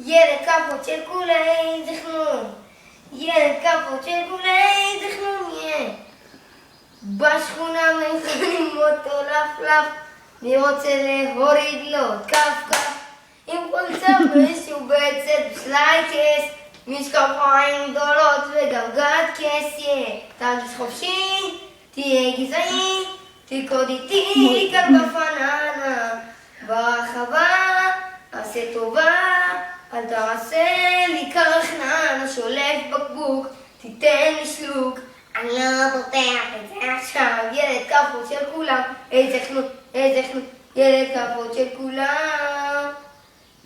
ילד כאפות של כולי תכנון, ילד כאפות של כולי תכנון, בשכונה מכנים אותו לפלף, מי רוצה להוריד לו כף עם חולצה משובצת בסלייקס, משקפיים גדולות וגלגלת כס, תרגיש חופשי, תהיה גזעי, תרקוד איתי כלבה פננה, ברחבה עשה טובה, אל תעשה לי כרחנן, שולף בקבוק, תיתן לי שלוק, אני לא פותח את זה עכשיו. ילד כאפות של כולם, איזה חנות, ילד כאפות של כולם,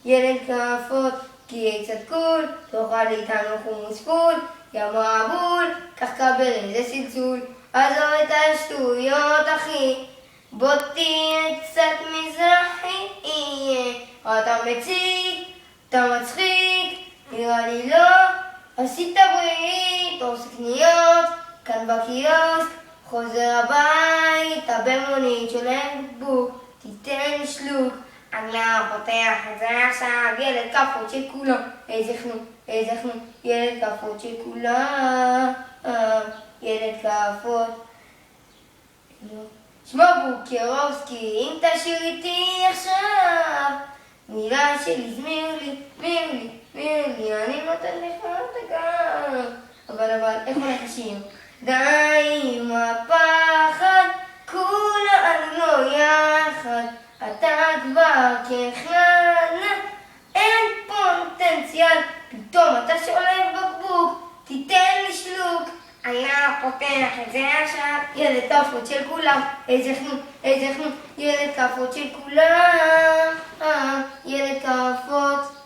ילד כאפות, כי יהיה קצת קול, תאכל איתנו חומוס פול, יא מבול, קח קבל איזה סלסול, עזוב את השטויות אחי, בוא תהיה קצת מזרחי, אתה מציג, אתה מצחיק, נראה לי לא, עשית ברית, עושה קניות, כאן בקיוסק, חוזר הביתה במונית, שולח בקבוק, תיתן שלוק, אני לא פותח את זה עכשיו. ילד כאפות של כולם, איזה חנות, ילד כאפות של כולם, ילד כאפות. שמע בוקרובסקי, אם תשאיר איתי עכשיו מילה שלי, זמיר לי, אני נותן לך את הגב. אבל, איך הולך השיר? די עם הפחד, כולנו לא יחד, אתה כבר כחלנה, אין פוטנציאל, פתאום אתה שולף בקבוק, תיתן לי שלוק, אני לא פותח את זה עכשיו. ילד כאפות של כולם, איזה חנות, ילד כאפות של כולם, ילד כאפות.